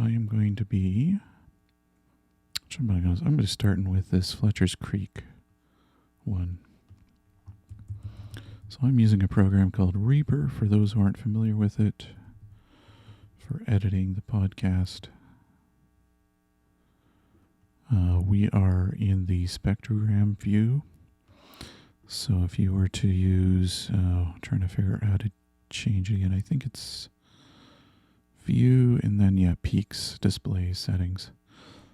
I am going to be... I'm going to start with this Fletcher's Creek one. So I'm using a program called REAPER, for those who aren't familiar with it, for editing the podcast. We are in the spectrogram view. So if you were to use, trying to figure out how to change it again, I think it's view and then, yeah, peaks, display settings.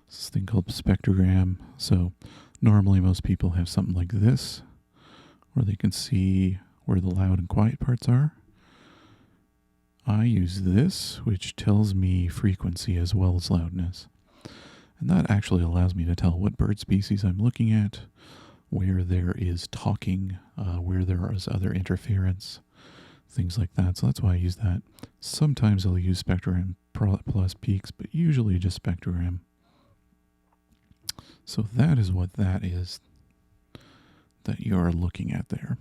This thing called spectrogram. So normally most people have something like this, where they can see where the loud and quiet parts are. I use this, which tells me frequency as well as loudness. And that actually allows me to tell what bird species I'm looking at, where there is talking, where there is other interference, things like that. So that's why I use that. Sometimes I'll use spectrogram plus peaks, but usually just spectrogram. So that is what that is that you're looking at there.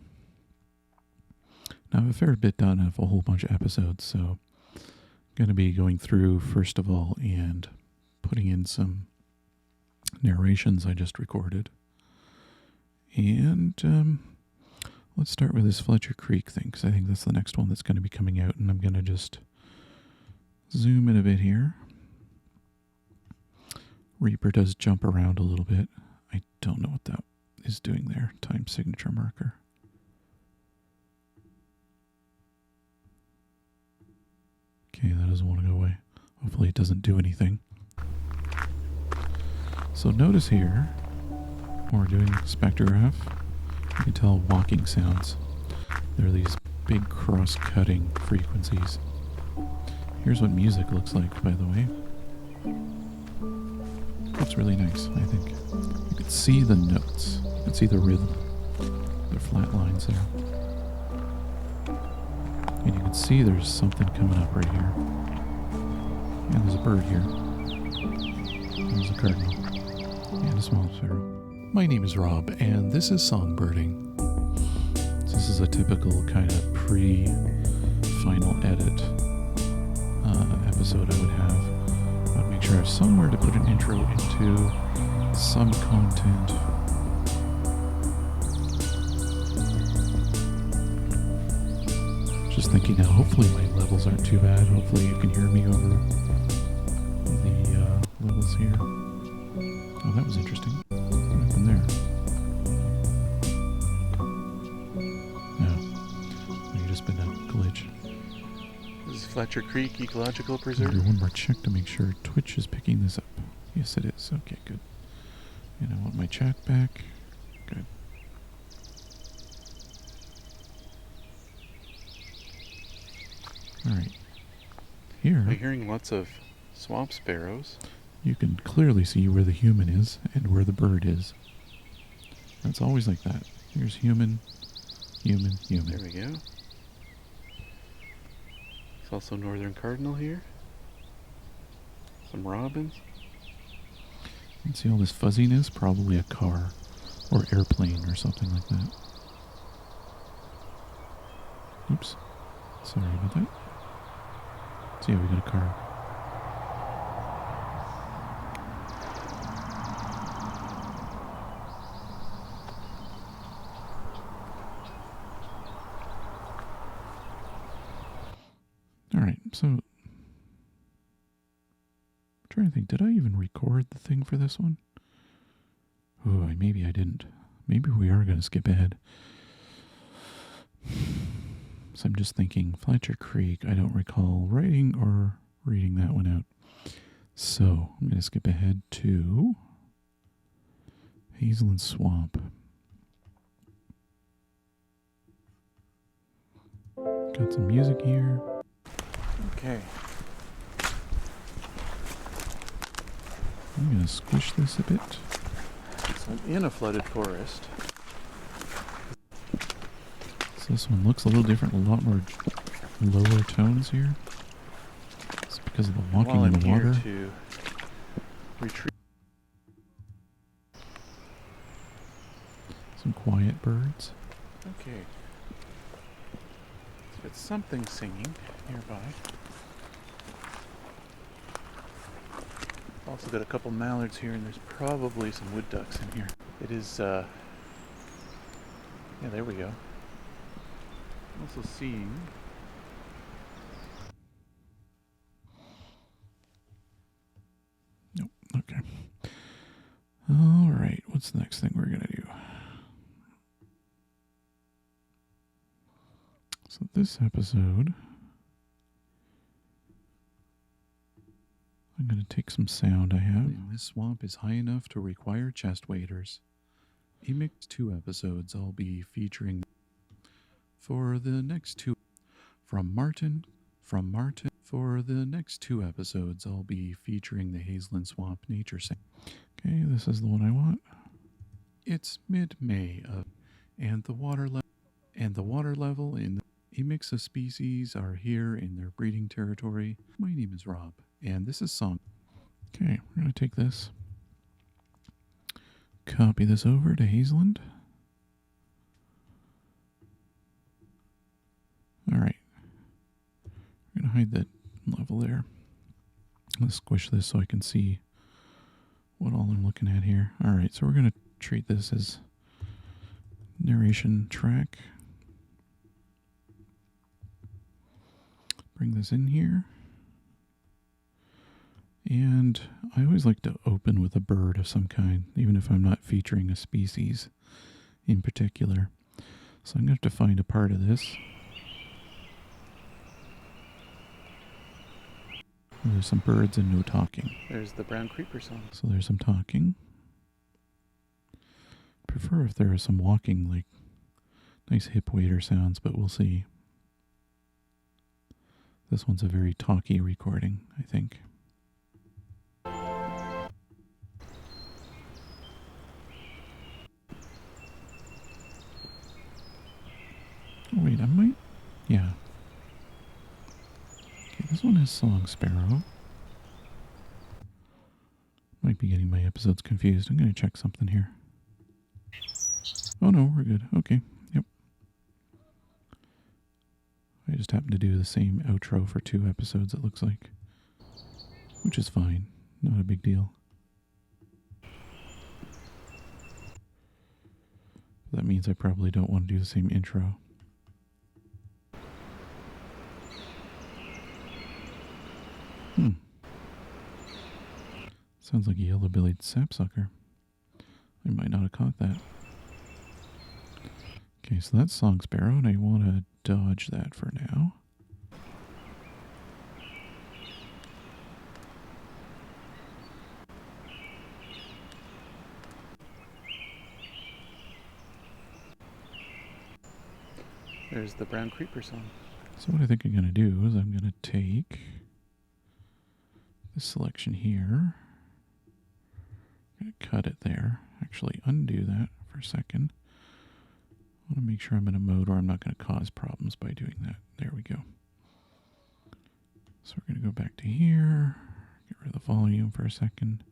Now, I have a fair bit done. I have a whole bunch of episodes, so I'm going to be going through, first of all, and putting in some narrations I just recorded. And let's start with this Fletcher Creek thing, because I think that's the next one that's going to be coming out, and I'm going to just zoom in a bit here. REAPER does jump around a little bit. I don't know what that is doing there. Time signature marker. Okay, that doesn't want to go away. Hopefully it doesn't do anything. So notice here, when we're doing spectrograph, you can tell walking sounds. There are these big cross-cutting frequencies. Here's what music looks like, by the way. That's really nice, I think. You can see the notes. You can see the rhythm. They're flat lines there. And you can see there's something coming up right here. And there's a bird here. There's a cardinal. And a small sparrow. My name is Rob, and this is Songbirding. So this is a typical kind of pre-final edit episode I would have. I'd make sure I have somewhere to put an intro into, some content. Just thinking now, hopefully my levels aren't too bad. Hopefully you can hear me over the levels here. Oh, that was interesting. What happened there? No. Maybe just been a glitch. This is Fletcher Creek Ecological I'll Preserve. do one more check to make sure Twitch is picking this up. Yes, it is. Okay, good. And I want my chat back. Good. All right. Here, I'm hearing lots of swamp sparrows. you can clearly see where the human is and where the bird is. That's always like that. Here's human, human, human. There we go. There's also northern cardinal here. Some robins. You can see all this fuzziness, probably a car or airplane or something like that. Oops. Sorry about that. See how we got a car. Alright, so I'm trying to think, did I even record the thing for this one? Oh, maybe I didn't. Maybe we are going to skip ahead. So I'm just thinking, Fletcher Creek, I don't recall writing or reading that one out. So I'm going to skip ahead to Hazelland Swamp. Got some music here. Okay. I'm going to squish this a bit. So I'm in a flooded forest. So this one looks a little different, a lot more lower tones here. It's because of the walking While in I'm the here water. to retrieve. Some quiet birds. Okay. So it's something singing nearby. Also got a couple mallards here, and there's probably some wood ducks in here. It is, yeah, there we go. Also seeing... Nope, okay. Alright, what's the next thing we're going to do? So this episode, I'm going to take some sound I have. This swamp is high enough to require chest waders. Emix 2 episodes I'll be featuring for the next two. From Martin. For the next 2 episodes I'll be featuring the Hazeland Swamp Nature Sound. Okay, this is the one I want. It's mid-May, and the water level in the Emix of species are here in their breeding territory. My name is Rob, and this is Song. Okay, we're going to take this, copy this over to Hazeland. All right, we're going to hide that level there. Let's squish this so I can see what all I'm looking at here. All right, so we're going to treat this as narration track. Bring this in here. And I always like to open with a bird of some kind, even if I'm not featuring a species in particular. So I'm going to have to find a part of this. There's some birds and no talking. There's the brown creeper song. So there's some talking. Prefer if there is some walking, like nice hip waiter sounds, but we'll see. This one's a very talky recording, I think. Oh, wait, I might... Yeah. Okay, this one has Song Sparrow. Might be getting my episodes confused. I'm going to check something here. Oh no, we're good. Okay, yep. I just happened to do the same outro for 2 episodes, it looks like. Which is fine. Not a big deal. That means I probably don't want to do the same intro. Sounds like a yellow-bellied sapsucker. I might not have caught that. Okay, so that's Song Sparrow, and I want to dodge that for now. There's the brown creeper song. So what I think I'm going to do is I'm going to take this selection here. I'm going to cut it there. Actually undo that for a second. I want to make sure I'm in a mode where I'm not going to cause problems by doing that. There we go. So we're going to go back to here. Get rid of the volume for a second.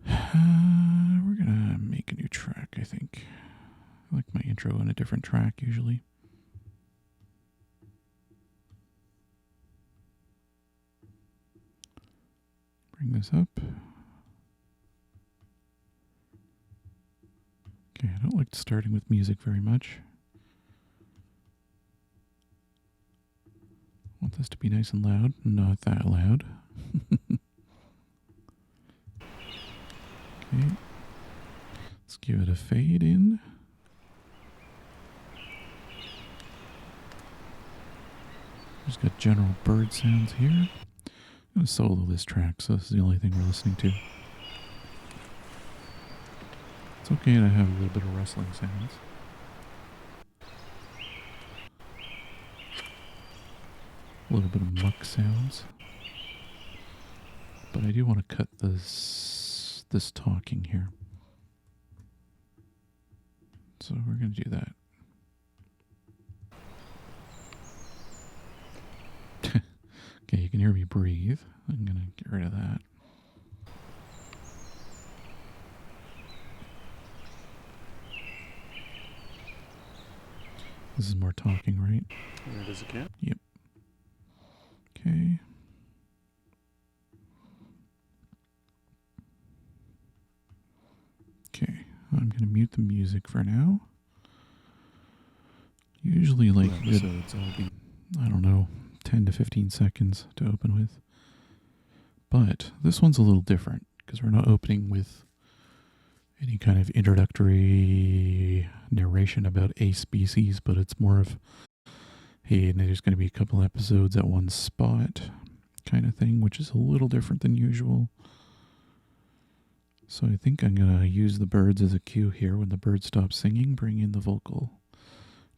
We're going to make a new track, I think. I like my intro on a different track usually. Bring this up. Okay, I don't like starting with music very much. I want this to be nice and loud, not that loud. Okay, let's give it a fade in. Just got general bird sounds here. I'm going to solo this track, so this is the only thing we're listening to. It's okay to have a little bit of rustling sounds. A little bit of muck sounds. But I do want to cut this talking here. So we're going to do that. Okay, you can hear me breathe. I'm going to get rid of that. This is more talking, right? There it is again. Yep. Okay. going to mute the music for now. Usually like episodes I'll be, I don't know, 10 to 15 seconds to open with. But this one's a little different because we're not opening with any kind of introductory narration about a species, but it's more of, hey, and there's going to be a couple episodes at one spot kind of thing, which is a little different than usual. So I think I'm going to use the birds as a cue here. When the birds stop singing, bring in the vocal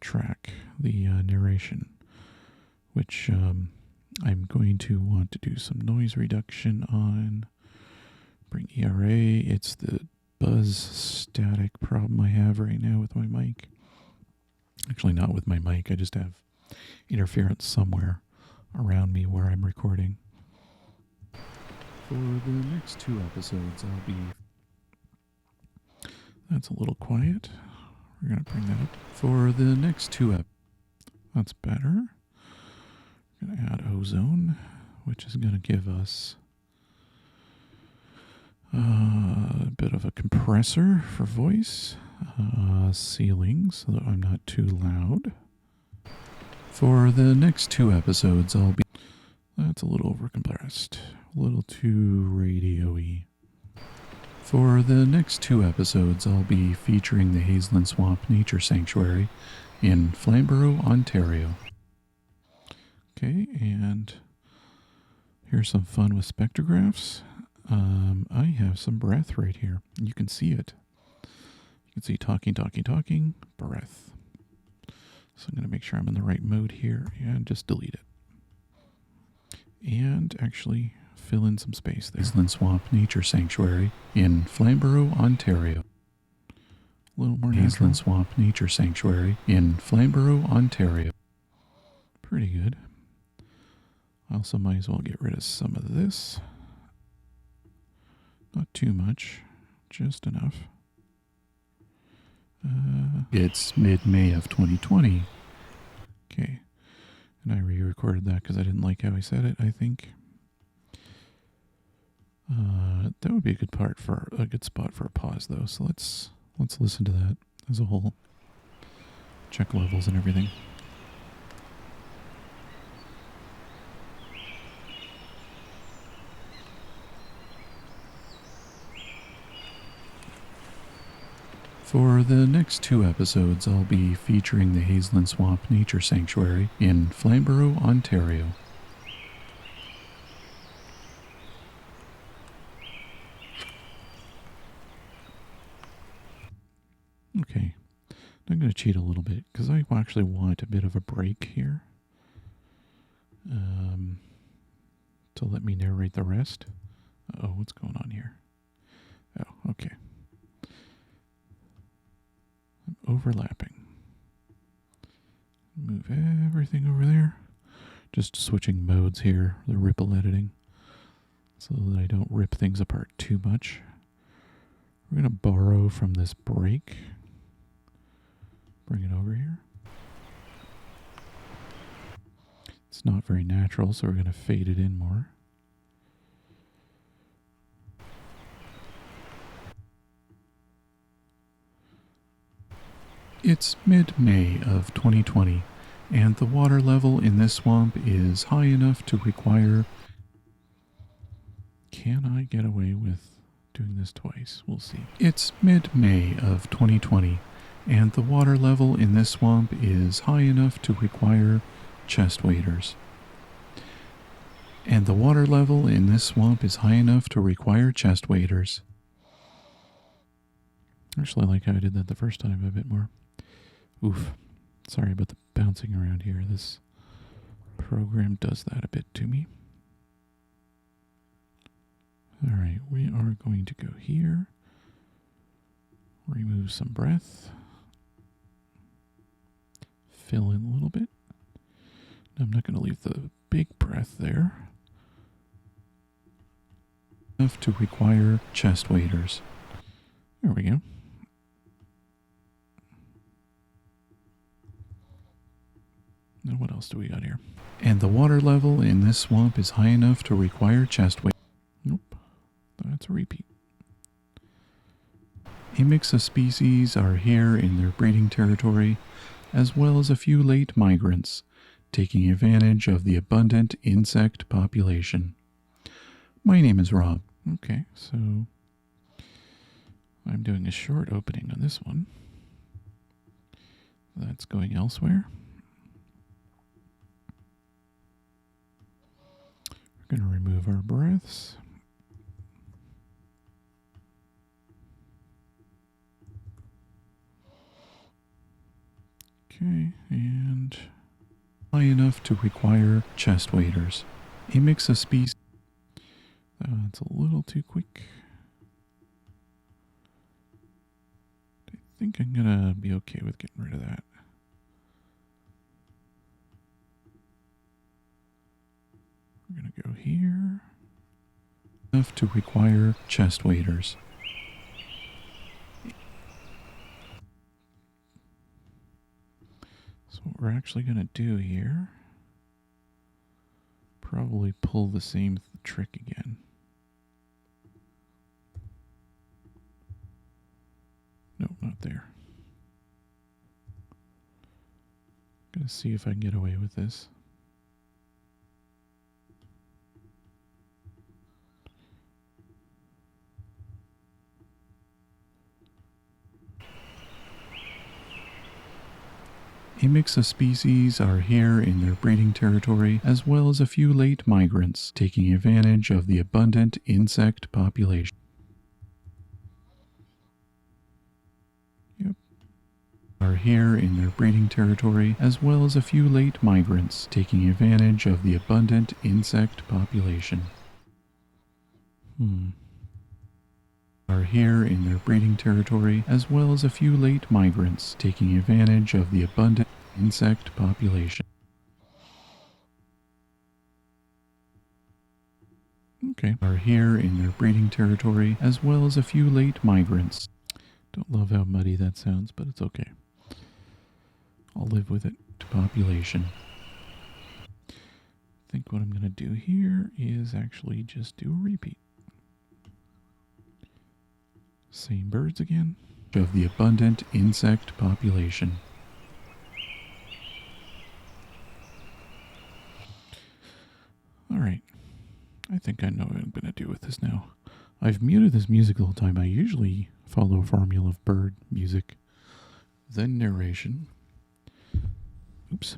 track, the narration, which I'm going to want to do some noise reduction on. Bring ERA. It's the buzz static problem I have right now with my mic. Actually, not with my mic. I just have interference somewhere around me where I'm recording. For the next 2 episodes, I'll be... That's a little quiet. We're going to bring that up. For the next 2 that's better. We're going to add ozone, which is going to give us a bit of a compressor for voice. Ceiling, so that I'm not too loud. For the next 2 episodes, I'll be... That's a little overcompressed. A little too radio-y. For the next 2 episodes, I'll be featuring the Hazeland Swamp Nature Sanctuary in Flamborough, Ontario. Okay, and here's some fun with spectrographs. I have some breath right here. You can see it. You can see talking, breath. So I'm going to make sure I'm in the right mode here and just delete it. And actually fill in some space there. Hazeland Swamp Nature Sanctuary in Flamborough, Ontario. A little more natural. Hazeland Swamp Nature Sanctuary in Flamborough, Ontario. Pretty good. I also might as well get rid of some of this. Not too much, just enough. It's mid-May of 2020. Okay. And I re-recorded that because I didn't like how I said it, I think. That would be a good spot for a pause though. So let's listen to that as a whole. Check levels and everything. For the next 2 episodes, I'll be featuring the Hazeland Swamp Nature Sanctuary in Flamborough, Ontario. Okay, I'm going to cheat a little bit because I actually want a bit of a break here to let me narrate the rest. Uh-oh, what's going on here? Oh, okay. I'm overlapping. Move everything over there. Just switching modes here, the ripple editing, so that I don't rip things apart too much. We're going to borrow from this break. Bring it over here. It's not very natural, so we're going to fade it in more. It's mid-May of 2020, and the water level in this swamp is high enough to require... Can I get away with doing this twice? We'll see. It's mid-May of 2020, and the water level in this swamp is high enough to require chest waders. And the water level in this swamp is high enough to require chest waders. Actually, I like how I did that the first time a bit more. Oof. Sorry about the bouncing around here. This program does that a bit to me. Alright, we are going to go here. Remove some breath. Fill in a little bit. I'm not going to leave the big breath there. Enough to require chest waders. There we go. Now what else do we got here? And the water level in this swamp is high enough to require chest waders. Nope. That's a repeat. A mix of species are here in their breeding territory, as well as a few late migrants, taking advantage of the abundant insect population. My name is Rob. Okay, so I'm doing a short opening on this one. That's going elsewhere. We're going to remove our breaths. Okay, and high enough to require chest waders. A mix of species. It's a little too quick. I think I'm gonna be okay with getting rid of that. We're gonna go here. Enough to require chest waders. So what we're actually gonna do here, probably pull the same trick again. Nope, not there. Gonna see if I can get away with this. A mix of species are here in their breeding territory, as well as a few late migrants, taking advantage of the abundant insect population. Are here in their breeding territory, as well as a few late migrants, taking advantage of the abundant insect population. Are here in their breeding territory, as well as a few late migrants, taking advantage of the abundant insect population. Okay. Are here in their breeding territory, as well as a few late migrants. Don't love how muddy that sounds, but it's okay. I'll live with it. Population. I think what I'm going to do here is actually just do a repeat. Same birds again. Of the abundant insect population. All right. I think I know what I'm going to do with this now. I've muted this music the whole time. I usually follow a formula of bird music, then narration. Oops.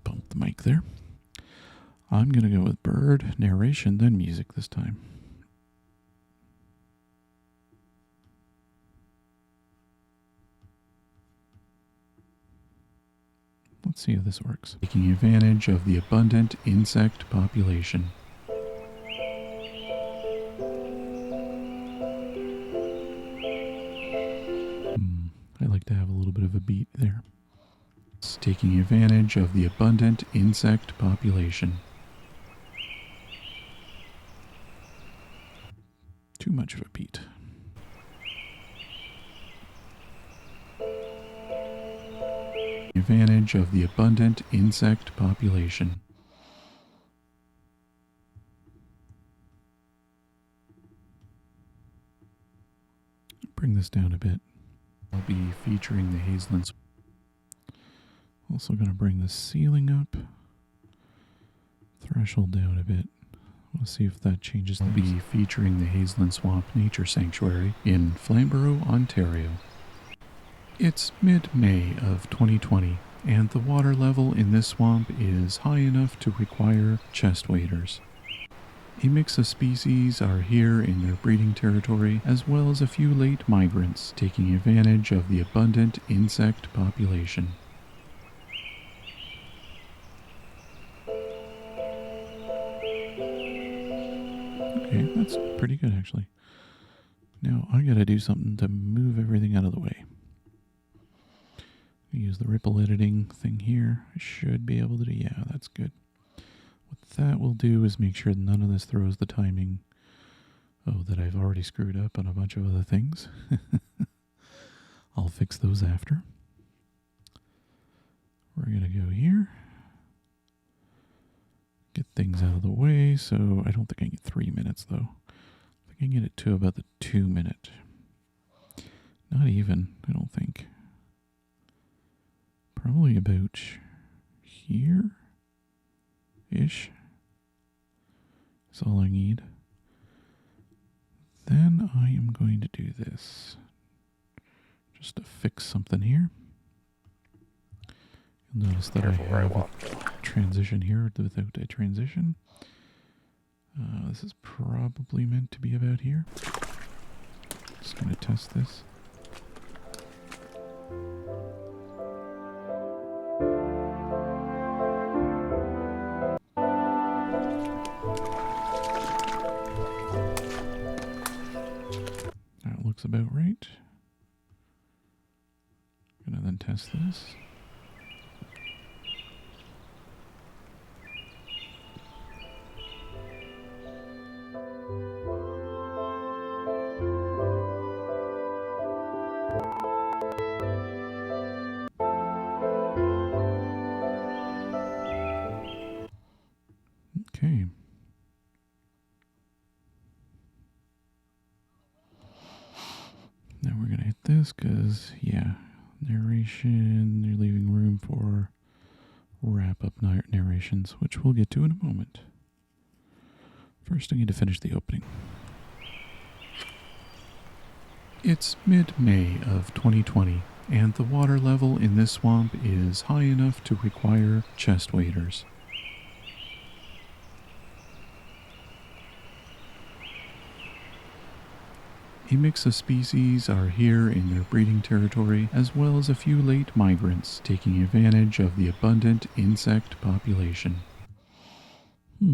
Bump the mic there. I'm going to go with bird, narration, then music this time. Let's see how this works. Taking advantage of the abundant insect population. I like to have a little bit of a beat there. It's taking advantage of the abundant insect population. Too much of a beat. Advantage of the abundant insect population. Bring this down a bit. I'll be featuring the hazelnuts. Also going to bring the ceiling up. Threshold down a bit. We'll see if that changes. I'll be featuring the Hazelland Swamp Nature Sanctuary in Flamborough, Ontario. It's mid-May of 2020, and the water level in this swamp is high enough to require chest waders. A mix of species are here in their breeding territory, as well as a few late migrants, taking advantage of the abundant insect population. Okay, that's pretty good actually. Now I gotta do something to move everything out of the way. Use the ripple editing thing here. I should be able to do, yeah, that's good. What that will do is make sure none of this throws the timing. Oh, that I've already screwed up on a bunch of other things. I'll fix those after. We're gonna go here. Get things out of the way, so I don't think I can get 3 minutes though. I think I can get it to about the 2 minute. Not even, I don't think. Probably about here-ish. That's all I need. Then I am going to do this. Just to fix something here. You'll notice that I have a transition here without a transition. This is probably meant to be about here. Just going to test this. That looks about right. I'm going to then test this. Okay. Now we're going to hit this because, yeah, narration, they're leaving room for wrap-up narrations, which we'll get to in a moment. First, I need to finish the opening. It's mid-May of 2020, and the water level in this swamp is high enough to require chest waders. A mix of species are here in their breeding territory, as well as a few late migrants taking advantage of the abundant insect population. I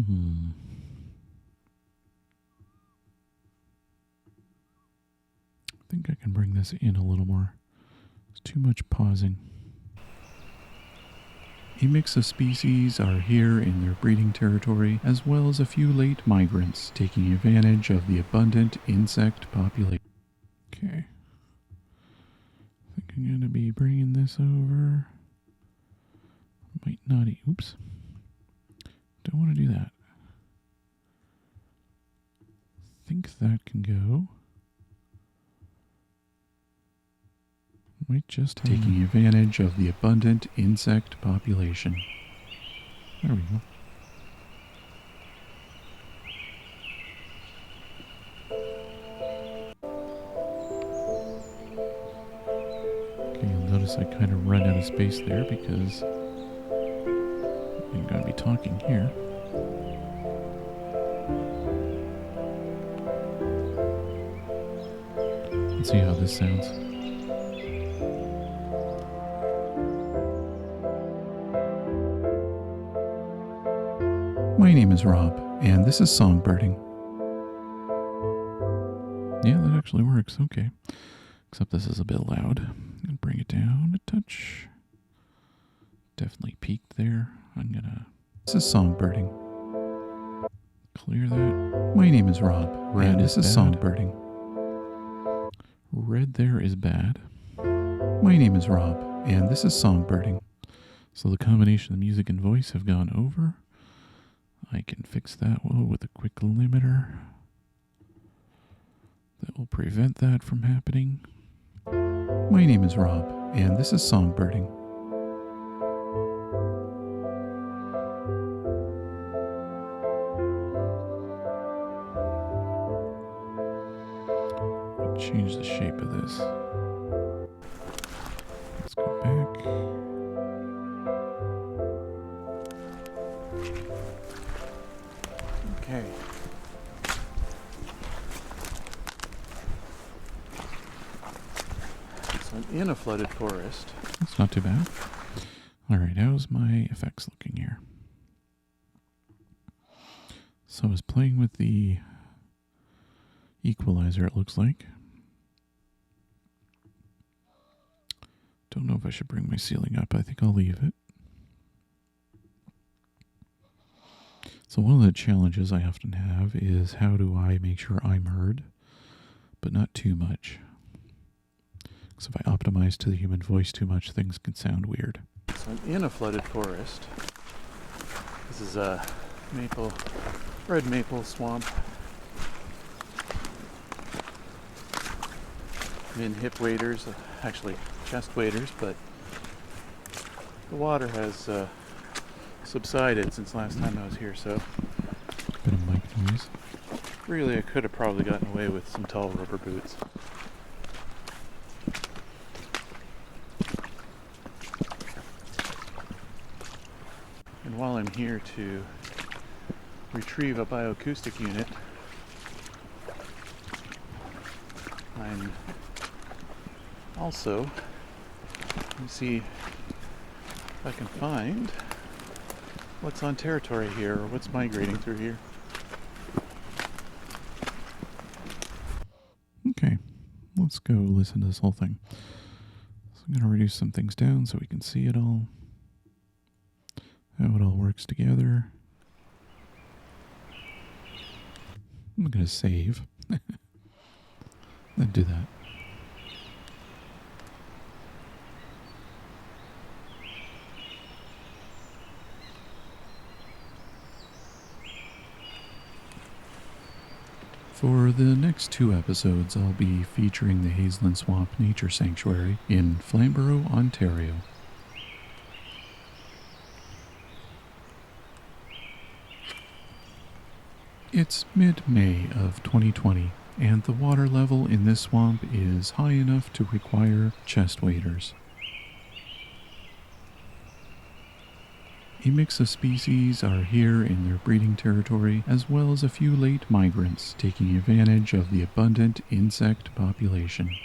think I can bring this in a little more. It's too much pausing. A mix of species are here in their breeding territory, as well as a few late migrants taking advantage of the abundant insect population. Okay. I think I'm going to be bringing this over. Might not. Oops. Don't want to do that. I think that can go. Might just taking advantage of the abundant insect population. There we go. Okay, you'll notice I kind of run out of space there because I'm going to be talking here. Let's see how this sounds. My name is Rob, and this is Songbirding. Yeah, that actually works, okay. Except this is a bit loud. I'm gonna bring it down a touch. Definitely peaked there. This is Songbirding. Clear that. My name is Rob, and this is Songbirding. Red there is bad. My name is Rob, and this is Songbirding. So the combination of the music and voice have gone over. I can fix that with a quick limiter. That will prevent that from happening. My name is Rob, and this is Songbirding. Change the shape of this. Let's go back. Okay. So I'm in a flooded forest. That's not too bad. Alright, how's my effects looking here? So I was playing with the equalizer, it looks like. Don't know if I should bring my ceiling up. I think I'll leave it. So one of the challenges I often have is how do I make sure I'm heard, but not too much. Because if I optimize to the human voice too much, things can sound weird. So I'm in a flooded forest. This is a red maple swamp. min-hip waders, actually chest waders, but the water has subsided since last time I was here, so Bit of mic noise. really I could have probably gotten away with some tall rubber boots. And while I'm here to retrieve a bioacoustic unit, I'm also, let me see if I can find what's on territory here, or what's migrating through here. Okay, let's go listen to this whole thing. So I'm going to reduce some things down so we can see it all, how it all works together. I'm going to save, then do that. For the next 2 episodes, I'll be featuring the Hazeland Swamp Nature Sanctuary in Flamborough, Ontario. It's mid-May of 2020, and the water level in this swamp is high enough to require chest waders. A mix of species are here in their breeding territory, as well as a few late migrants taking advantage of the abundant insect population.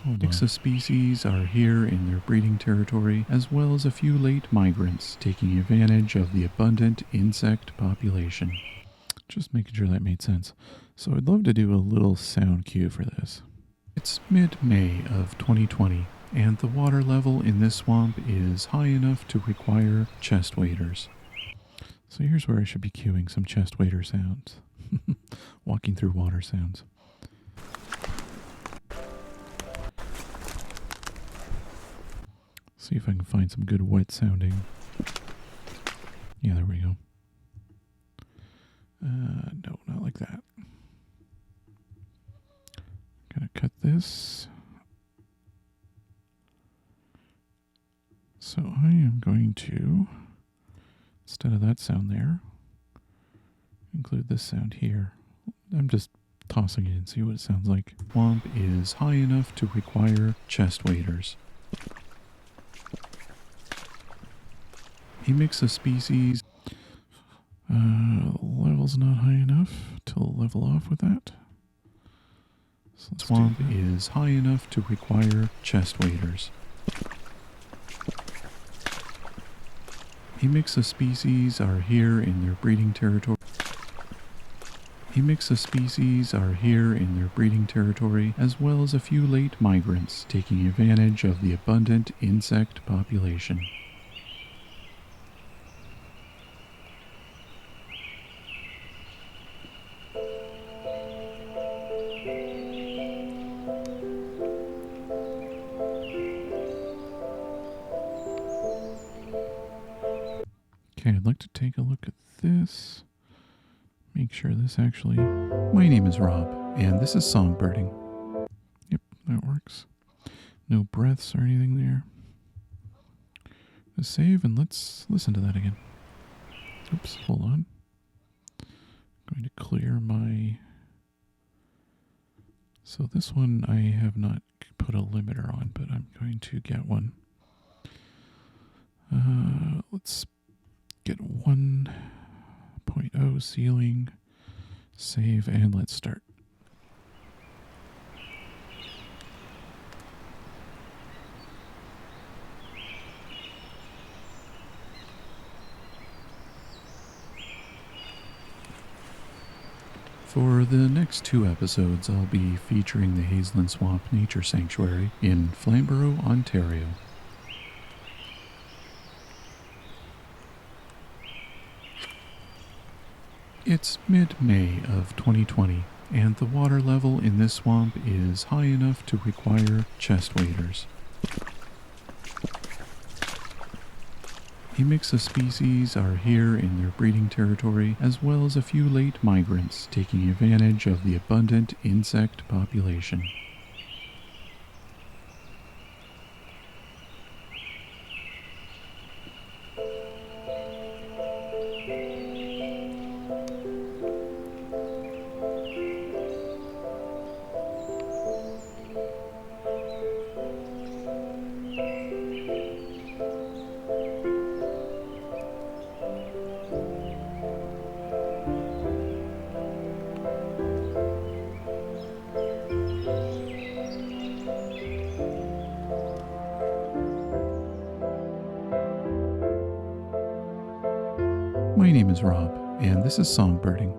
A mix of species are here in their breeding territory, as well as a few late migrants taking advantage of the abundant insect population. Just making sure that made sense. So I'd love to do a little sound cue for this. It's mid-May of 2020. And the water level in this swamp is high enough to require chest waders. So here's where I should be cueing some chest wader sounds. Walking through water sounds. See if I can find some good wet sounding. Yeah, there we go. No, not like that. Gonna cut this. So I am going to, instead of that sound there, include this sound here. I'm just tossing it and see what it sounds like. Swamp is high enough to require chest waders. A mix of species. Level's not high enough to level off with that. So swamp is high enough to require chest waders. A mix of species are here in their breeding territory. A mix of species are here in their breeding territory, as well as a few late migrants taking advantage of the abundant insect population. Okay, I'd like to take a look at this. Make sure this actually... My name is Rob, and this is Songbirding. Yep, that works. No breaths or anything there. Let's save, and let's listen to that again. Oops, hold on. I'm going to clear my... So this one I have not put a limiter on, but I'm going to get one. Let's get 1.0 ceiling, save, and let's start. For the next 2 episodes, I'll be featuring the Hazeland Swamp Nature Sanctuary in Flamborough, Ontario. It's mid-May of 2020, and the water level in this swamp is high enough to require chest waders. A mix of species are here in their breeding territory, as well as a few late migrants taking advantage of the abundant insect population. My name is Rob, and this is Songbirding.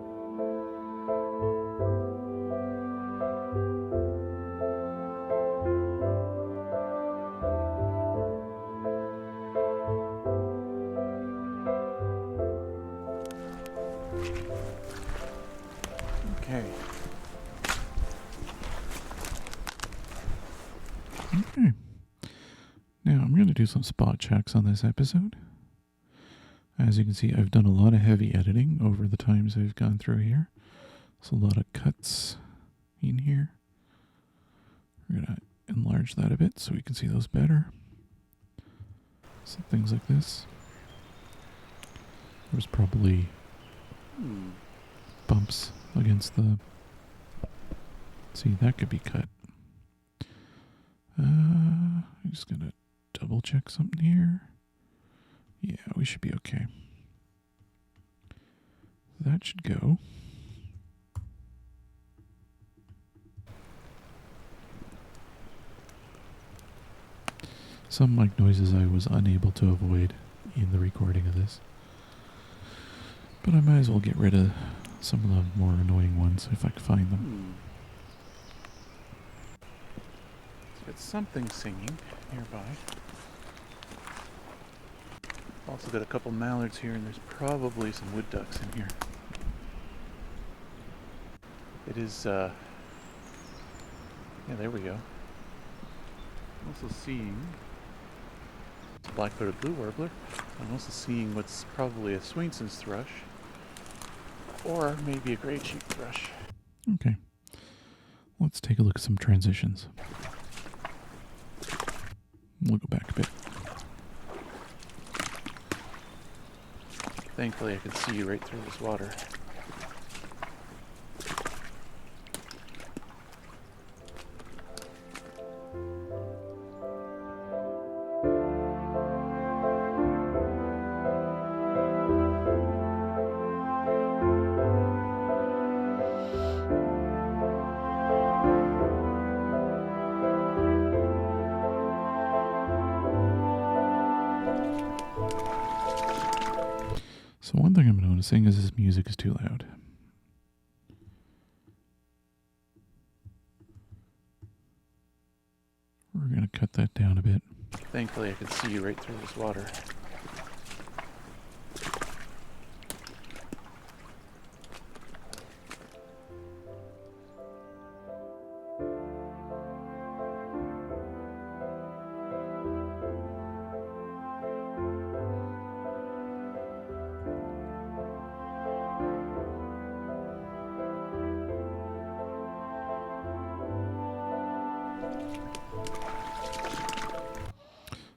Okay. Okay. Now I'm going to do some spot checks on this episode. As you can see, I've done a lot of heavy editing over the times I've gone through here. There's a lot of cuts in here. We're going to enlarge that a bit so we can see those better. So things like this. There's probably bumps against the... See, that could be cut. I'm just going to double check something here. Yeah, we should be okay. That should go. Some mic noises I was unable to avoid in the recording of this. But I might as well get rid of some of the more annoying ones if I can find them. It's something singing nearby. Also got a couple mallards here, and there's probably some wood ducks in here. It is, yeah, there we go. I'm also seeing it's a black-throated blue warbler. I'm also seeing what's probably a Swainson's thrush, or maybe a gray cheek thrush. Okay. Let's take a look at some transitions. We'll go back a bit. Thankfully, I can see you right through this water. So one thing I'm noticing is this music is too loud. We're going to cut that down a bit. Thankfully, I can see you right through this water.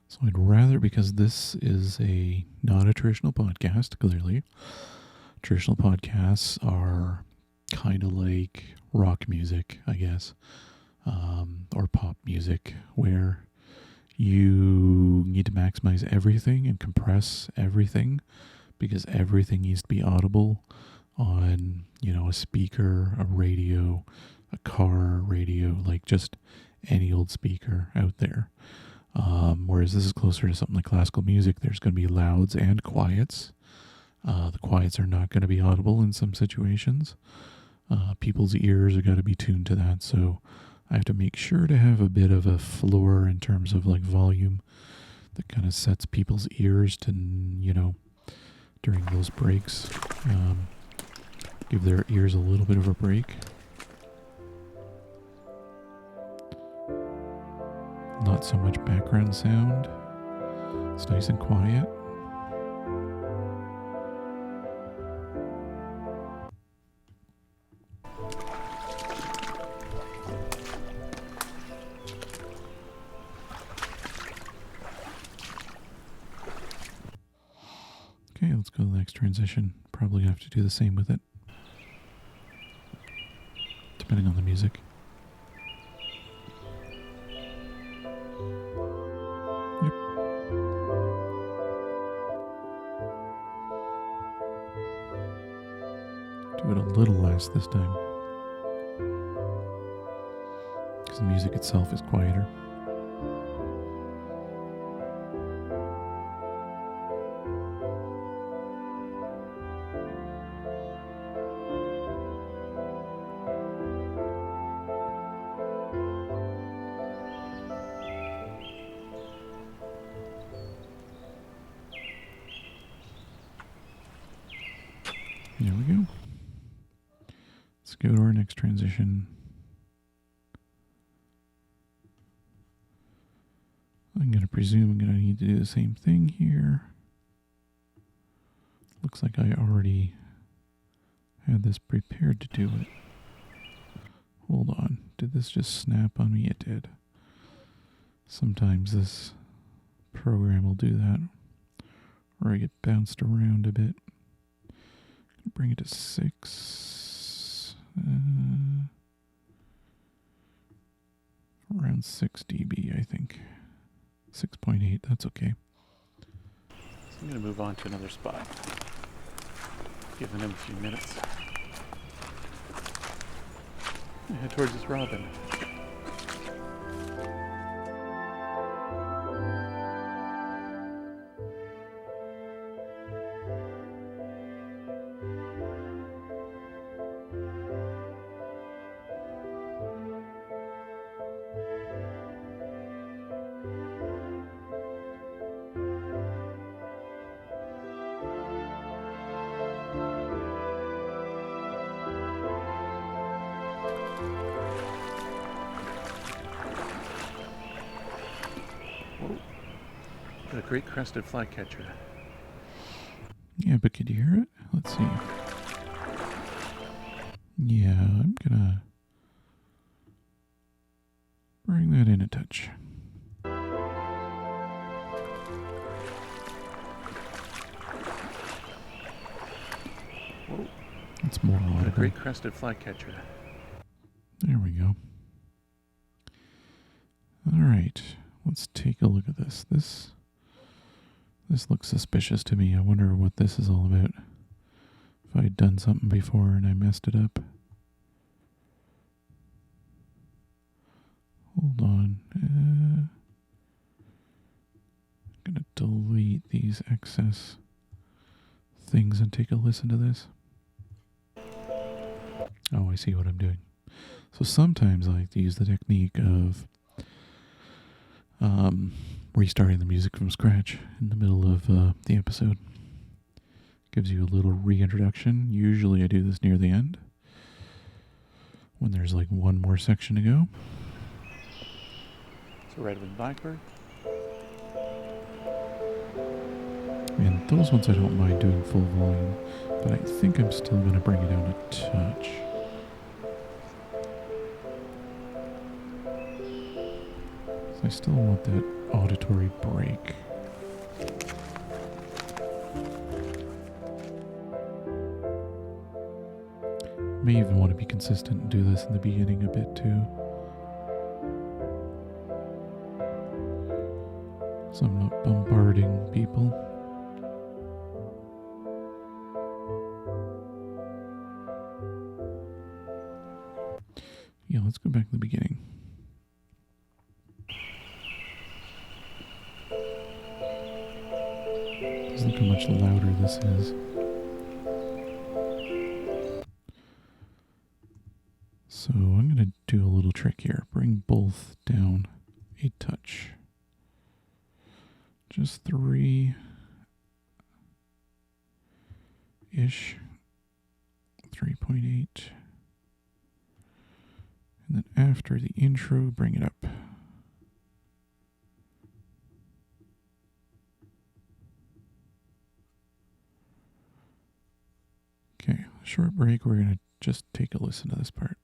So I'd rather, because this is not a traditional podcast, clearly. Traditional podcasts are kind of like rock music, I guess, or pop music, where you need to maximize everything and compress everything, because everything needs to be audible on, a speaker, a radio, a car radio, like just any old speaker out there. Whereas this is closer to something like classical music. There's going to be louds and quiets. The quiets are not going to be audible in some situations. People's ears are got to be tuned to that. So I have to make sure to have a bit of a floor in terms of like volume that kind of sets people's ears to, during those breaks. Give their ears a little bit of a break. Not so much background sound. It's nice and quiet. go to the next transition. Probably have to do the same with it, depending on the music. Yep. Do it a little less this time, because the music itself is quieter. There we go. Let's go to our next transition. I'm going to presume I'm going to need to do the same thing here. Looks like I already had this prepared to do it. Hold on. Did this just snap on me? It did. Sometimes this program will do that, or I get bounced around a bit. Bring it to 6. Around 6 dB, I think. 6.8, that's okay. So I'm going to move on to another spot. Giving him a few minutes. Head towards this robin. Got a great crested flycatcher. Yeah, but could you hear it? Let's see. Yeah, I'm gonna bring that in a touch. Whoa. It's more Got a audible. great crested flycatcher. There we go. All right, let's take a look at this. This looks suspicious to me. I wonder what this is all about. If I'd done something before and I messed it up. Hold on. I'm gonna delete these excess things and take a listen to this. Oh, I see what I'm doing. So sometimes I like to use the technique of restarting the music from scratch in the middle of the episode. Gives you a little reintroduction. Usually I do this near the end, when there's like one more section to go. So red-winged blackbird. And those ones I don't mind doing full volume, but I think I'm still going to bring it down a touch. So I still want that auditory break. May even want to be consistent and do this in the beginning a bit too. So I'm not bombarding people. Yeah, let's go back to the beginning. Just look how much louder this is. So I'm going to do a little trick here. Bring both down a touch. Just 3-ish. 3.8. And then after the intro, bring it up. Okay, short break. We're going to just take a listen to this part.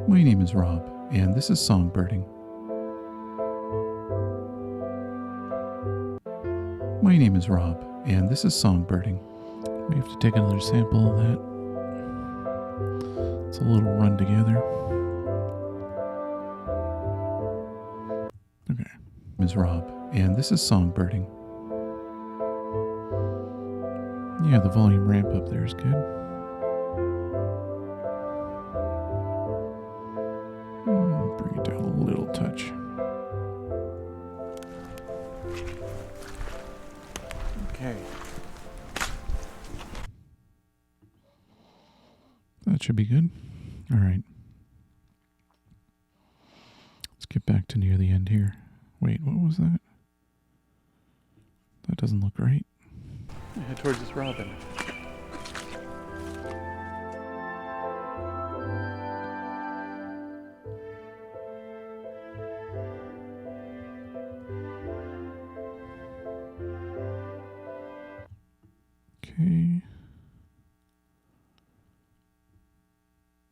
My name is Rob, and this is Songbirding. My name is Rob, and this is Songbirding. We have to take another sample of that. It's a little run together. Okay. My name is Rob, and this is Songbirding. Yeah, the volume ramp up there is good. Bring it down a little touch. Okay. That should be good. All right. Let's get back to near the end here. Wait, what was that? That doesn't look right. Head towards this robin. Okay.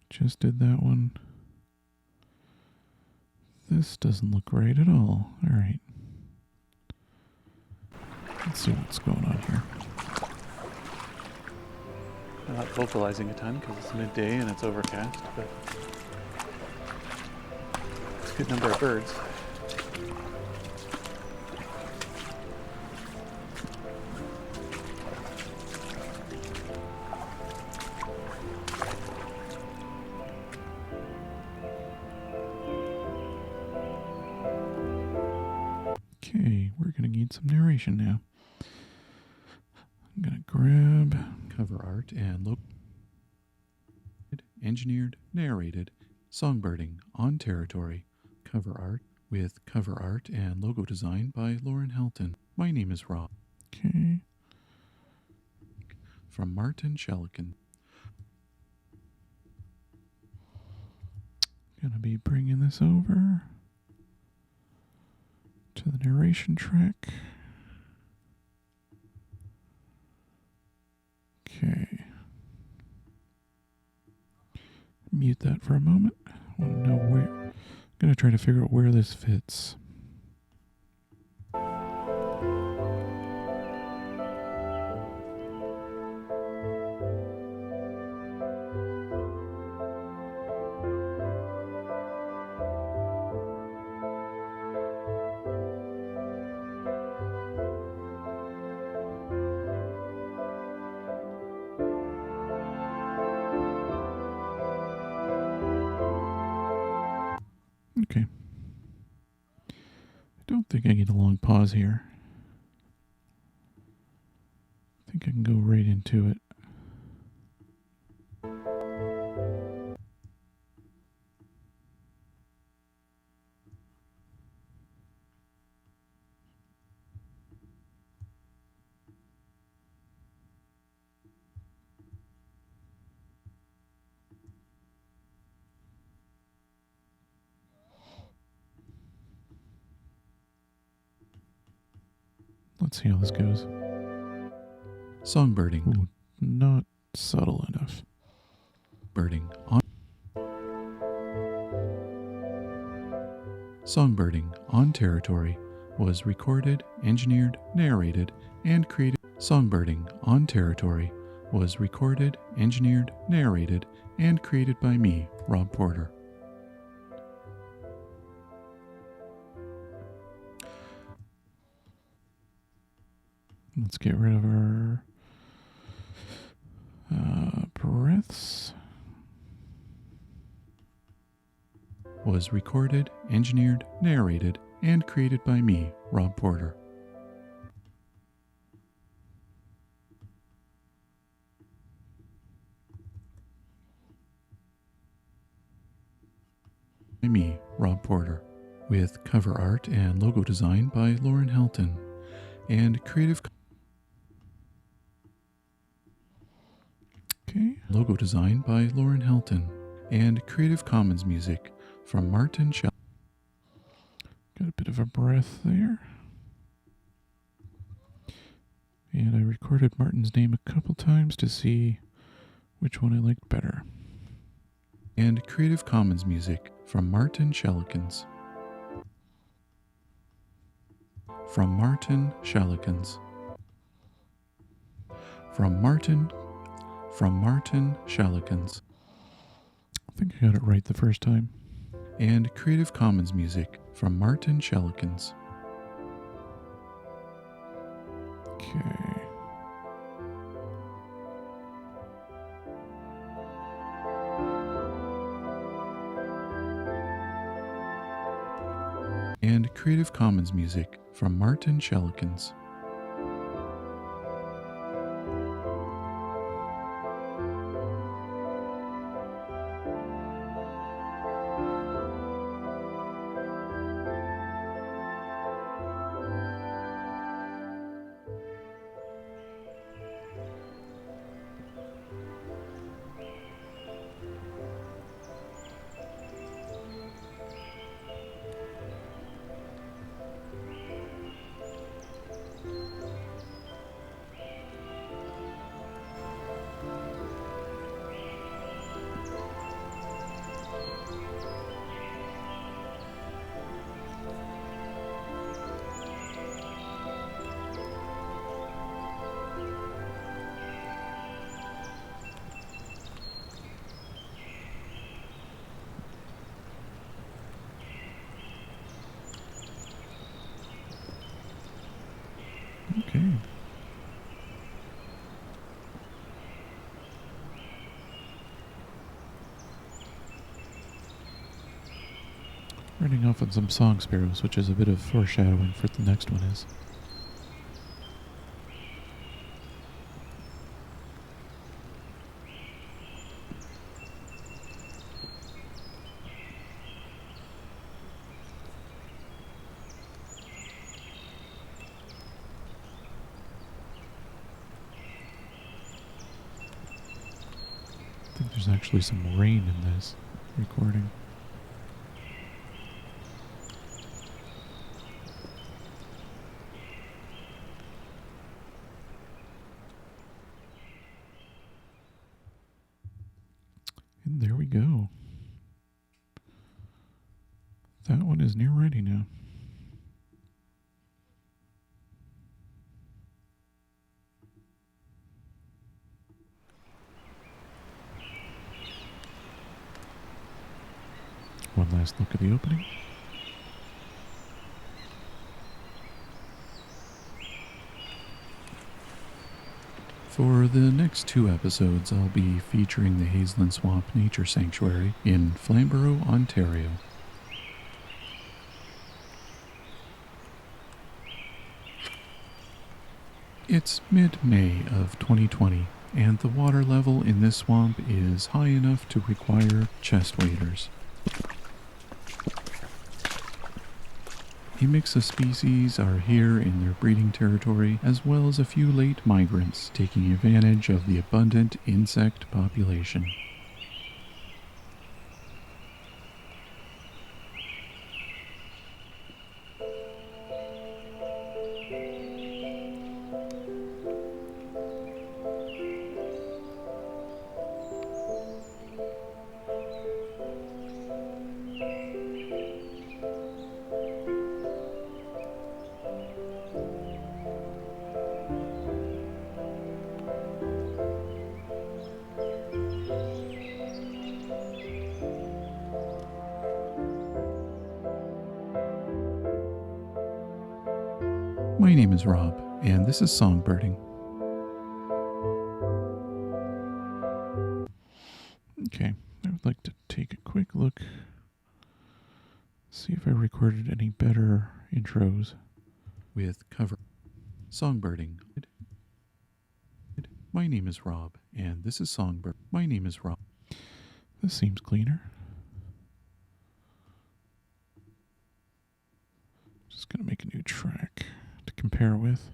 Just did that one. This doesn't look right at all. All right. Let's see what's going on here. I'm not vocalizing a ton because it's midday and it's overcast, but it's a good number of birds. Okay, we're going to need some narration now. I'm going to grab cover art and look. Engineered, narrated, Songbirding on territory. Cover art with cover art and logo design by Lauren Helton. My name is Rob. Okay. From Martin Shelikin. Gonna be bringing this over to the narration track. Okay. Mute that for a moment. I want to know where. I'm going to try to figure out where this fits. Okay. I don't think I need a long pause here. I think I can go right into it. Let's see how this goes. Songbirding. Ooh, not subtle enough. Birding on. Songbirding on territory was recorded, engineered, narrated, and created. Songbirding on territory was recorded, engineered, narrated, and created by me, Rob Porter. Let's get rid of our breaths. Was recorded, engineered, narrated, and created by me, Rob Porter. By me, Rob Porter, with cover art and logo design by Lauren Helton, and creative. Okay, logo design by Lauren Helton, and Creative Commons music from Martin Shell. Got a bit of a breath there. And I recorded Martin's name a couple times to see which one I liked better. And Creative Commons music from Martin Shalikins. From Martin Shalikins. From Martin Shalikins. I think I got it right the first time. And Creative Commons music from Martin Shalikins. Okay. And Creative Commons music from Martin Shalikins. Okay. Running off on some song sparrows, which is a bit of foreshadowing for what the next one is. I think there's actually some rain in this recording. And there we go. That one is near ready now. One last look at the opening. For the next 2 episodes, I'll be featuring the Hazeland Swamp Nature Sanctuary in Flamborough, Ontario. It's mid-May of 2020, and the water level in this swamp is high enough to require chest waders. A mix of species are here in their breeding territory, as well as a few late migrants taking advantage of the abundant insect population. My name is Rob, and this is Songbirding. Okay, I would like to take a quick look, see if I recorded any better intros with cover. Songbirding. My name is Rob, and this is Songbird. My name is Rob. This seems cleaner. Just gonna make a new track to compare with.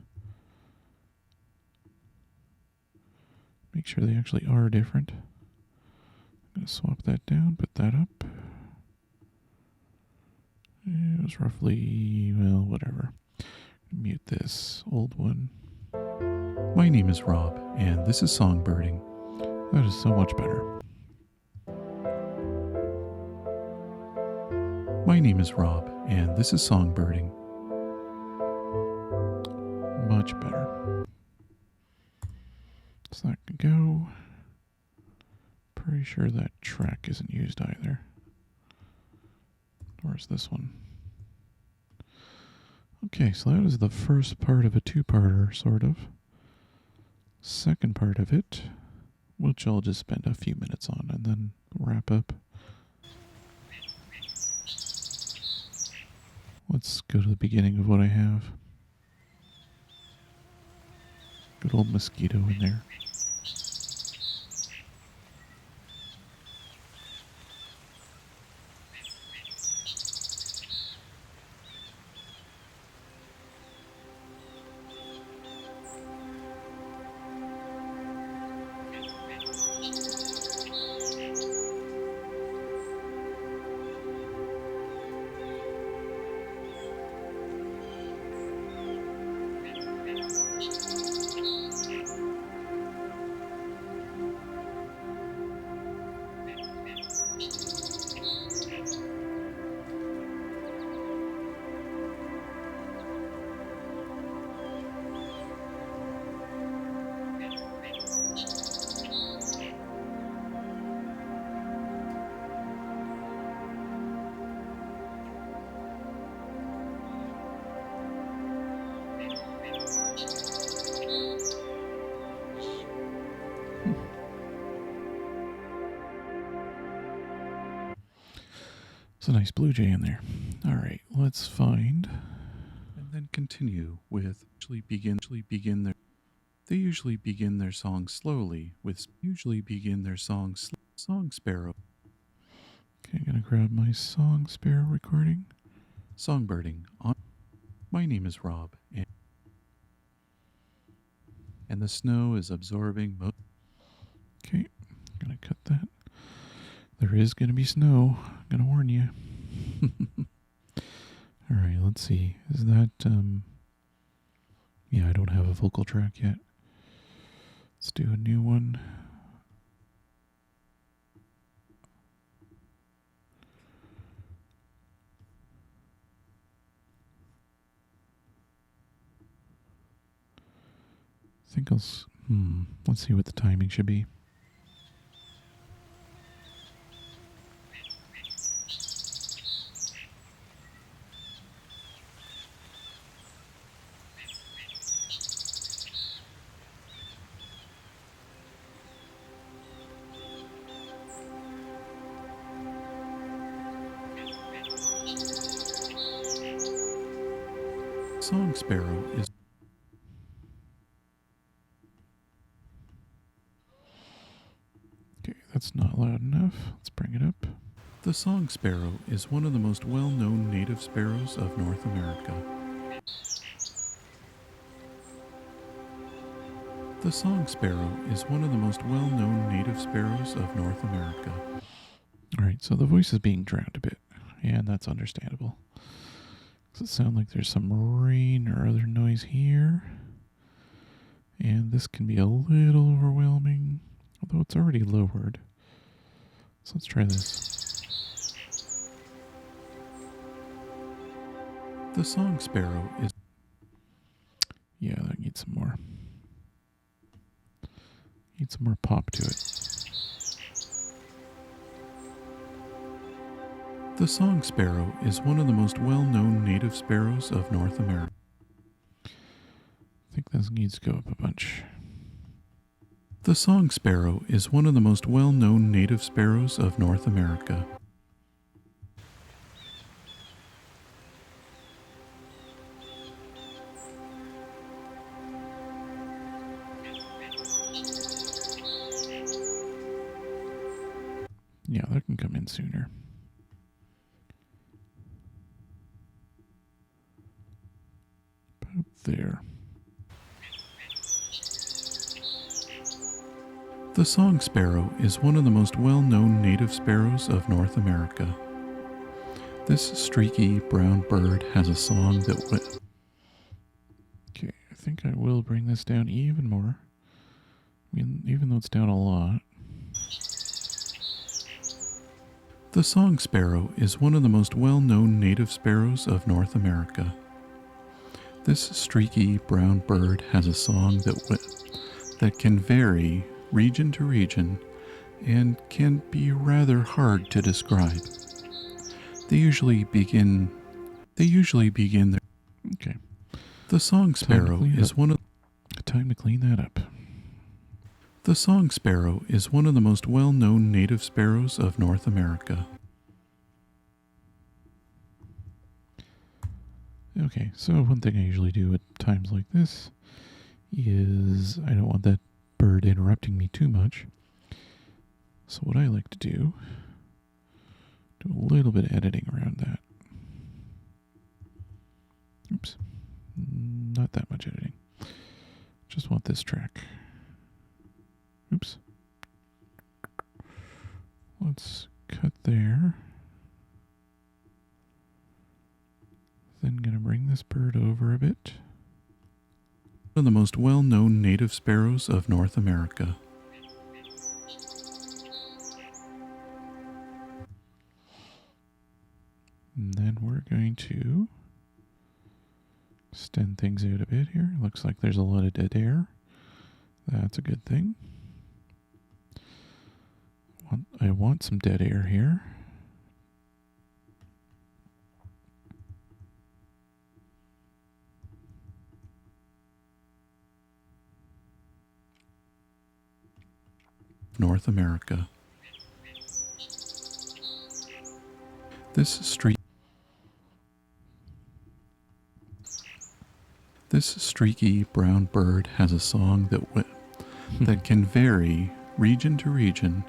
Make sure they actually are different. I'm gonna swap that down, put that up. It was roughly, well, whatever. Mute this old one. My name is Rob, and this is Songbirding. That is so much better. My name is Rob, and this is Songbirding. Much better. So that can go. Pretty sure that track isn't used either. Where's this one? Okay, so that is the first part of a two-parter, sort of. Second part of it, which I'll just spend a few minutes on and then wrap up. Let's go to the beginning of what I have. Good old mosquito in there. It's a nice blue jay in there. All right, let's find and then continue with they usually begin their song slowly with song sparrow. Okay, I'm gonna grab my song sparrow recording. Songbirding on. My name is Rob, and the snow is absorbing most. Okay, I'm gonna cut that. There is gonna be snow. I'm gonna warn you. All right, let's see. Is that yeah, I don't have a vocal track yet. Let's do a new one. I think let's see what the timing should be. Song sparrow is okay, that's not loud enough. Let's bring it up. The song sparrow is one of the most well-known native sparrows of North America. The song sparrow is one of the most well-known native sparrows of North America. All right, so the voice is being drowned a bit, and that's understandable. Does it sound like there's some rain or other noise here? And this can be a little overwhelming, although it's already lowered. So let's try this. The song sparrow is... Yeah, that needs some more. Needs some more pop to it. The song sparrow is one of the most well-known native sparrows of North America. I think this needs to go up a bunch. The song sparrow is one of the most well-known native sparrows of North America. Yeah, that can come in sooner. About there. The song sparrow is one of the most well-known native sparrows of North America. This streaky brown bird has a song that Okay, I think I will bring this down even more. I mean, even though it's down a lot. The song sparrow is one of the most well-known native sparrows of North America. This streaky brown bird has a song that can vary region to region and can be rather hard to describe. They usually begin their... Okay. The song sparrow is one of... Time to clean that up. The song sparrow is one of the most well-known native sparrows of North America. Okay, so one thing I usually do at times like this is I don't want that bird interrupting me too much. So what I like to do a little bit of editing around that. Oops, not that much editing. Just want this track. Oops. Let's cut there. Then gonna bring this bird over a bit. One of the most well-known native sparrows of North America. And then we're going to extend things out a bit here. Looks like there's a lot of dead air. That's a good thing. I want some dead air here. North America. This streaky brown bird has a song that can vary region to region.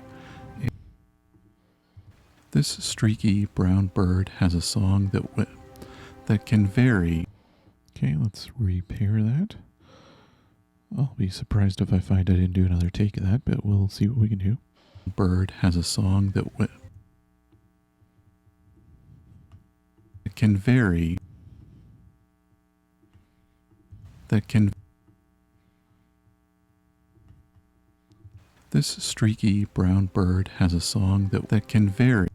This streaky brown bird has a song that can vary. Okay, let's repair that. I'll be surprised if I find I didn't do another take of that, but we'll see what we can do. Bird has a song that can vary. This streaky brown bird has a song that can vary.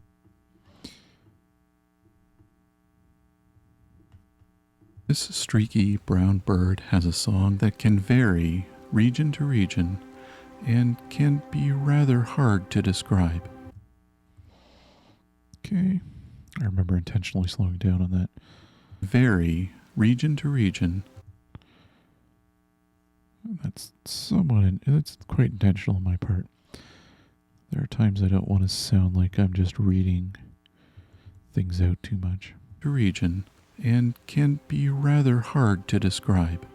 This streaky brown bird has a song that can vary region to region and can be rather hard to describe. Okay, I remember intentionally slowing down on that. Vary region to region. That's it's quite intentional on my part. There are times I don't want to sound like I'm just reading things out too much. Region. And can be rather hard to describe.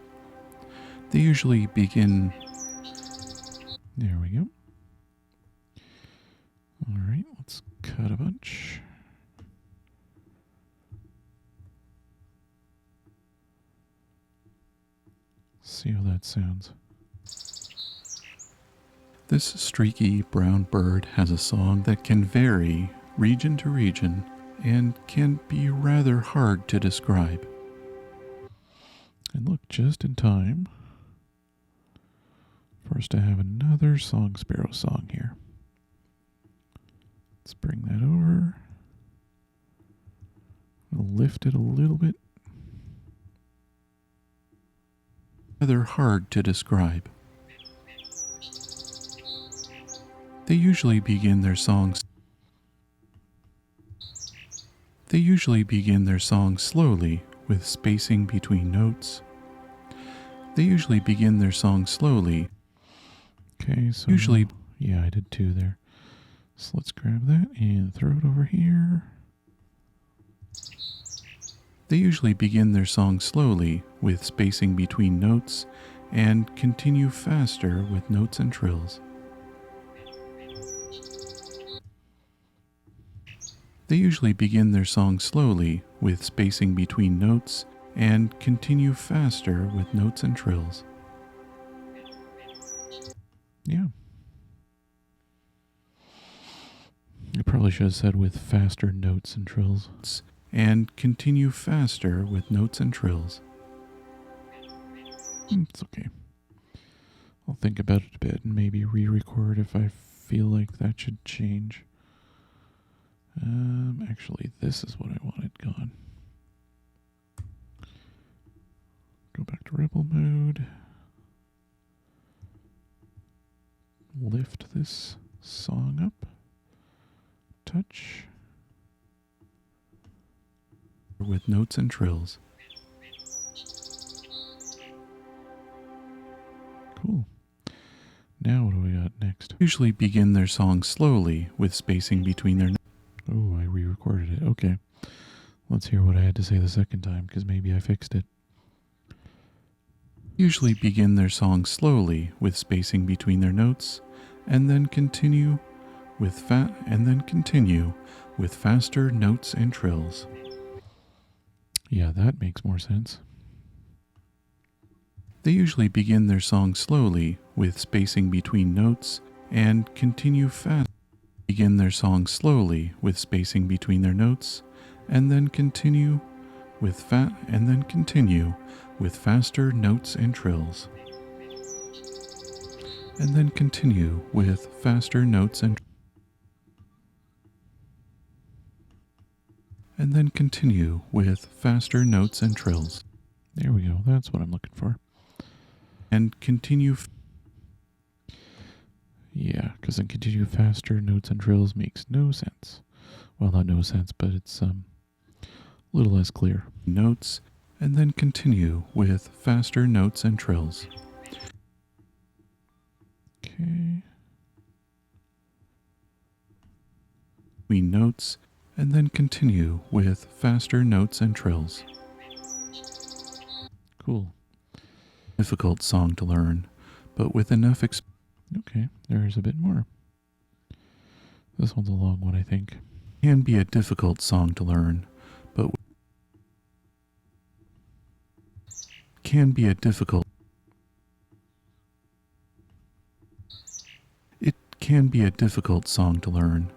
They usually begin... There we go. Alright, let's cut a bunch. See how that sounds. This streaky brown bird has a song that can vary region to region and can be rather hard to describe. And look, just in time for us to have another song sparrow song here. Let's bring that over. I'll lift it a little bit. Rather hard to describe. They usually begin their songs slowly with spacing between notes. Okay, so yeah, I did two there. So let's grab that and throw it over here. They usually begin their song slowly with spacing between notes and continue faster with notes and trills. They usually begin their song slowly with spacing between notes and continue faster with notes and trills. Yeah. I probably should have said with faster notes and trills. And continue faster with notes and trills. It's okay. I'll think about it a bit and maybe re-record if I feel like that should change. Actually, this is what I wanted gone. Go back to rebel mode. Lift this song up. Touch. With notes and trills. Cool. Now what do we got next? Usually begin their song slowly with spacing between their notes. Oh, I re-recorded it. Okay. Let's hear what I had to say the second time, because maybe I fixed it. Usually begin their song slowly with spacing between their notes, and then continue with faster notes and trills. Yeah, that makes more sense. They usually begin their song slowly with spacing between notes and continue fast. Begin their song slowly with spacing between their notes and then continue with faster notes and trills. And then continue with faster notes and trills. There we go. That's what I'm looking for. And continue. Yeah, because then continue faster notes and trills makes no sense. Well, not no sense, but it's a little less clear. Notes, and then continue with faster notes and trills. Okay. Between notes, and then continue with faster notes and trills. Cool. Difficult song to learn, but with enough okay, there's a bit more. This one's a long one, I think. Can be a difficult song to learn, but It can be a difficult song to learn,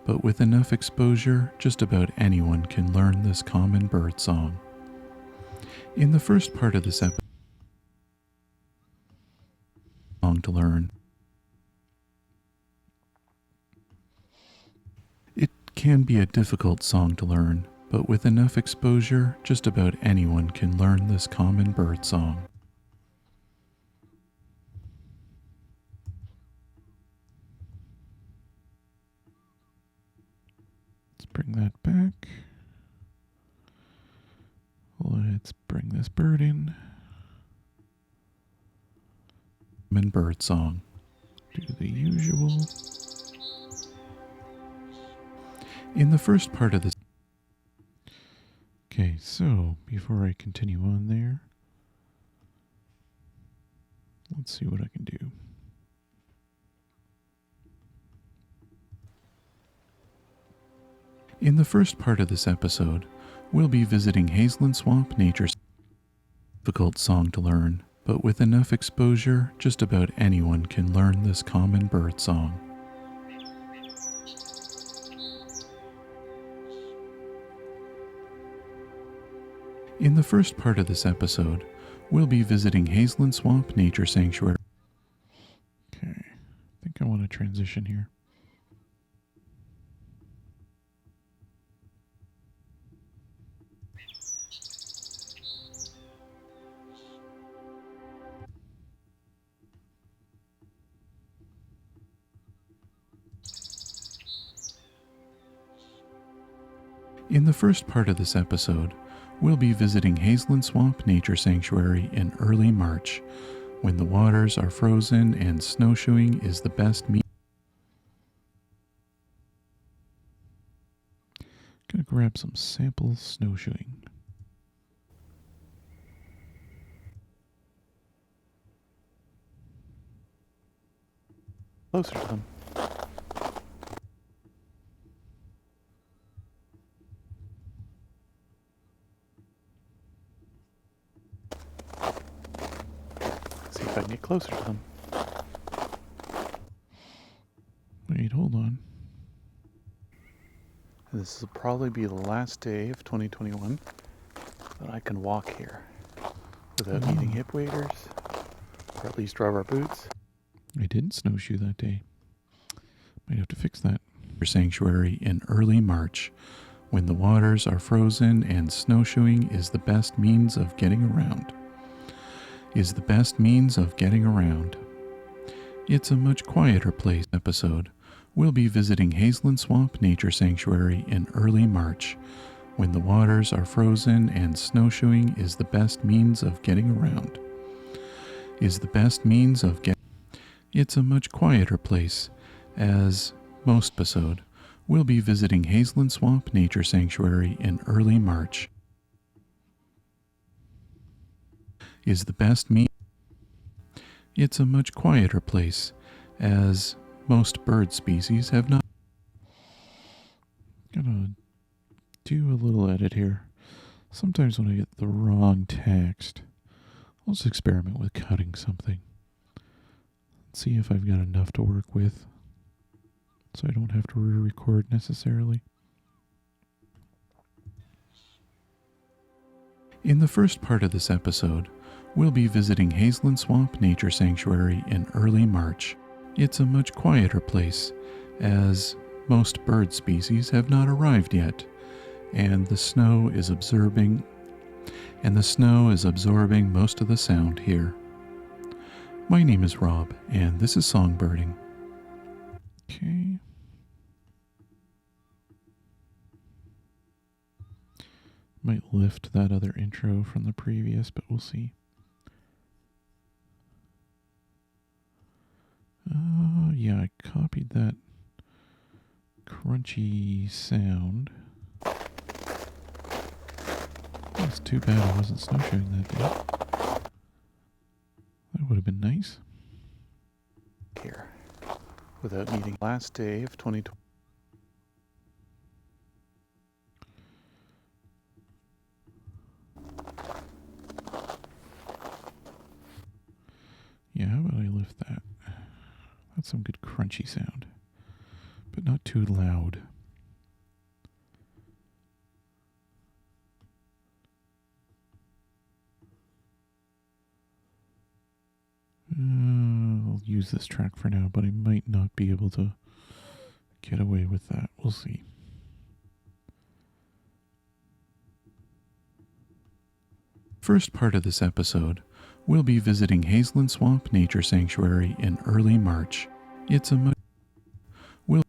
but with enough exposure, just about anyone can learn this common bird song. In the first part of this episode, song to learn. It can be a difficult song to learn, but with enough exposure, just about anyone can learn this common bird song. Let's bring that back. Let's bring this bird in. Common bird song. Do the usual. In the first part of this. Okay, so before I continue on there, let's see what I can do. In the first part of this episode, we'll be visiting Hazeland Swamp Nature's difficult song to learn, but with enough exposure, just about anyone can learn this common bird song. In the first part of this episode, we'll be visiting Hazeland Swamp Nature Sanctuary. Okay, I think I want to transition here. In the first part of this episode, we'll be visiting Hazeland Swamp Nature Sanctuary in early March, when the waters are frozen and snowshoeing is the best Gonna grab some sample snowshoeing. Closer to them. See if I can get closer to them. Wait, hold on. This will probably be the last day of 2021 that I can walk here without needing hip waders, or at least rubber boots. I didn't snowshoe that day. Might have to fix that. sanctuary in early March, when the waters are frozen and snowshoeing is the best means of getting around. Is the best means of getting around. It's a much quieter place. Episode. We'll be visiting Hazeland Swamp Nature Sanctuary in early March, when the waters are frozen and snowshoeing is the best means of getting around. Is the best means of getting. It's a much quieter place, as most episode. We'll be visiting Hazeland Swamp Nature Sanctuary in early March. Is the best mean. It's a much quieter place, as most bird species have not. Gonna do a little edit here. Sometimes when I get the wrong text, I'll just experiment with cutting something. See if I've got enough to work with, so I don't have to re-record necessarily. In the first part of this episode, we'll be visiting Hazeland Swamp Nature Sanctuary in early March. It's a much quieter place, as most bird species have not arrived yet, and the snow is absorbing most of the sound here. My name is Rob, and this is Songbirding. Okay. Might lift that other intro from the previous, but we'll see. Yeah, I copied that crunchy sound. It's too bad I wasn't snowshoeing that day. That would have been nice. Here, without needing last day of 2020. Yeah, how about I lift that? That's some good crunchy sound, but not too loud. I'll use this track for now, but I might not be able to get away with that. We'll see. First part of this episode, we'll be visiting Hazeland Swamp Nature Sanctuary in early March. It's a much. Hold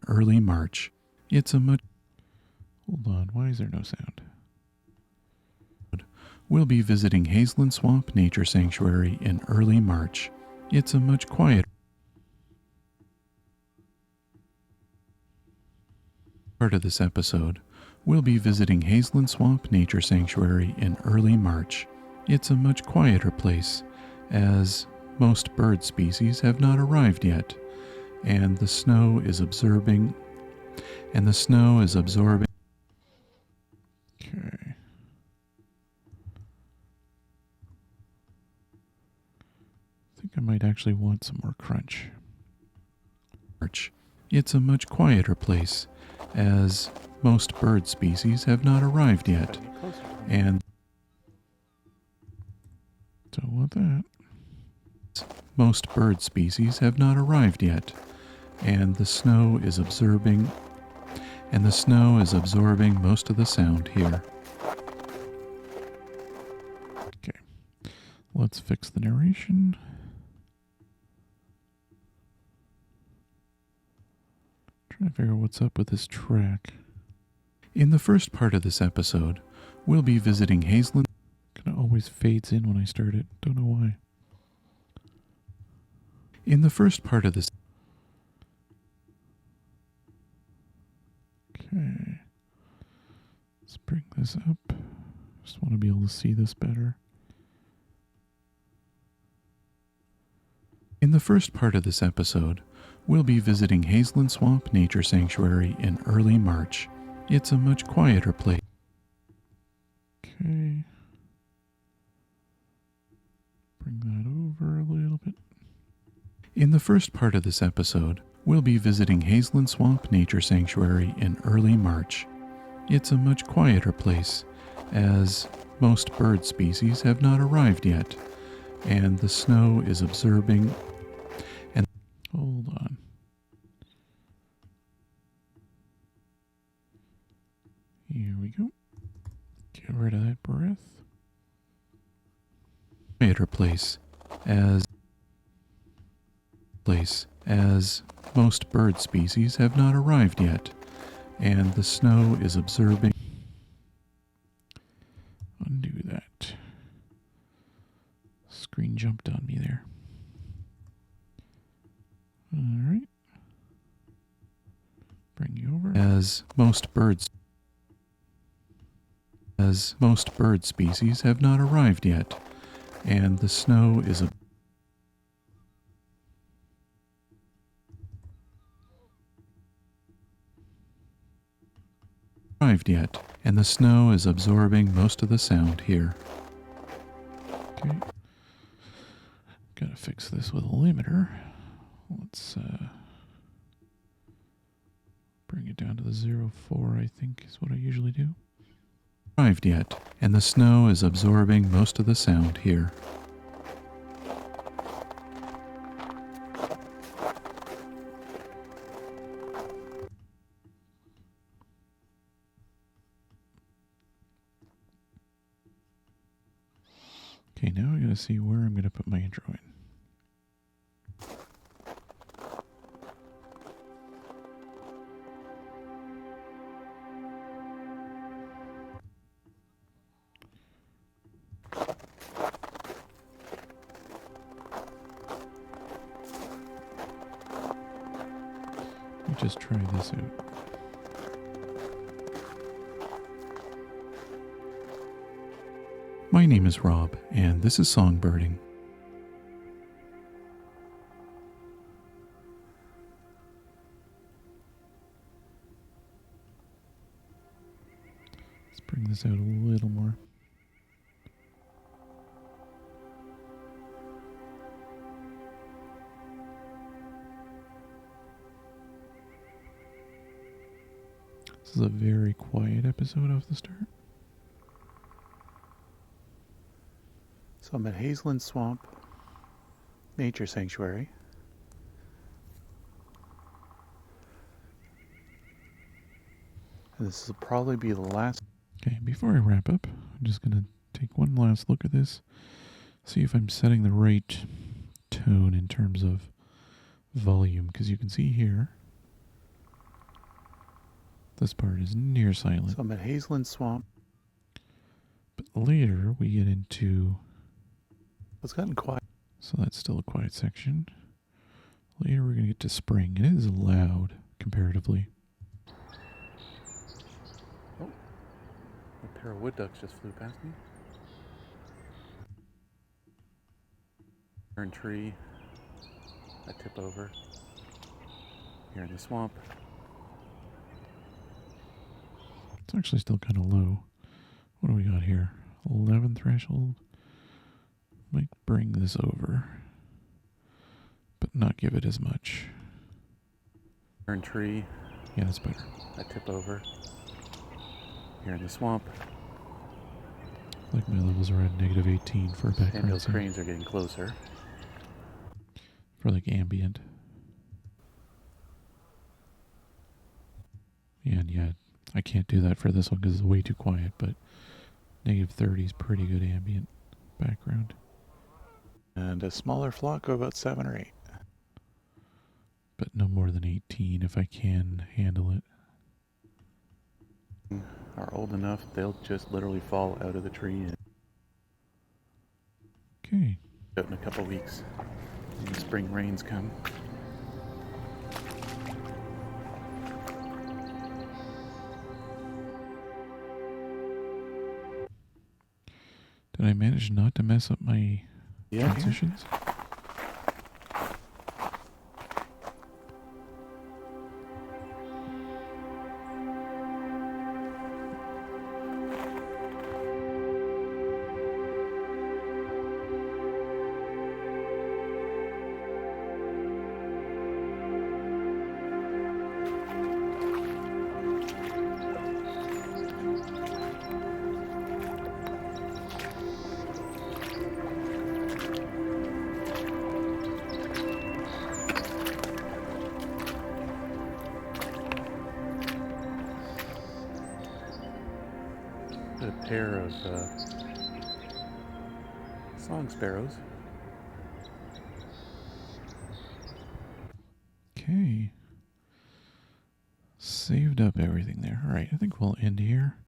on, why is there no sound? We'll be visiting Hazeland Swamp Nature Sanctuary in early March. It's a much quieter part of this episode. We'll be visiting Hazeland Swamp Nature Sanctuary in early March. It's a much quieter place, as most bird species have not arrived yet, and the snow is absorbing. Okay. I think I might actually want some more crunch. It's a much quieter place, as most bird species have not arrived yet, and don't want that. Most bird species have not arrived yet, and the snow is absorbing most of the sound here. Okay, let's fix the narration. Trying to figure out what's up with this track. In the first part of this episode, we'll be visiting Hazeland. Kind of always fades in when I start it. Don't know why. In the first part of this. Okay. Let's bring this up. Just want to be able to see this better. In the first part of this episode, we'll be visiting Hazeland Swamp Nature Sanctuary in early March. It's a much quieter place. Okay. Bring that over a little bit. In the first part of this episode, we'll be visiting Hazeland Swamp Nature Sanctuary in early March. It's a much quieter place, as most bird species have not arrived yet, and the snow is absorbing. And hold on. Here we go. Get rid of that breath. Quieter place as most bird species have not arrived yet, and the snow is absorbing. Undo that. Screen jumped on me there. All right. Bring you over. As most bird species have not arrived yet, and the snow is absorbing most of the sound here. Okay. Gotta fix this with a limiter. Let's bring it down to the 0.4, I think is what I usually do. Arrived yet, and the snow is absorbing most of the sound here. Okay, now I gotta see where I'm gonna put my intro in. Let me just try this out. My name is Rob, and this is Songbirding. Let's bring this out a little more. This is a very quiet episode off the start. So I'm at Hazeland Swamp Nature Sanctuary. And this will probably be the last. Okay, before I wrap up, I'm just going to take one last look at this, see if I'm setting the right tone in terms of volume, because you can see here, this part is near silent. So I'm at Hazeland Swamp. But later we get into... It's gotten quiet. So that's still a quiet section. Later we're going to get to spring, and it is loud comparatively. Oh, a pair of wood ducks just flew past me. Fern tree, I tip over. Here in the swamp. It's actually still kind of low. What do we got here? 11 threshold. Might bring this over, but not give it as much. Fern tree. Yeah, that's better. I tip over. Here in the swamp. Like my levels are at negative 18 for background And those sound. cranes are getting closer. For like ambient. And yeah, I can't do that for this one because it's way too quiet, but negative 30 is pretty good ambient background. And a smaller flock of about 7 or 8. But no more than 18 if I can handle it. Are old enough, they'll just literally fall out of the tree Okay. out in a couple weeks when the spring rains come. Did I manage not to mess up my transitions? pair of song sparrows. Okay. Saved up everything there. All right, I think we'll end here.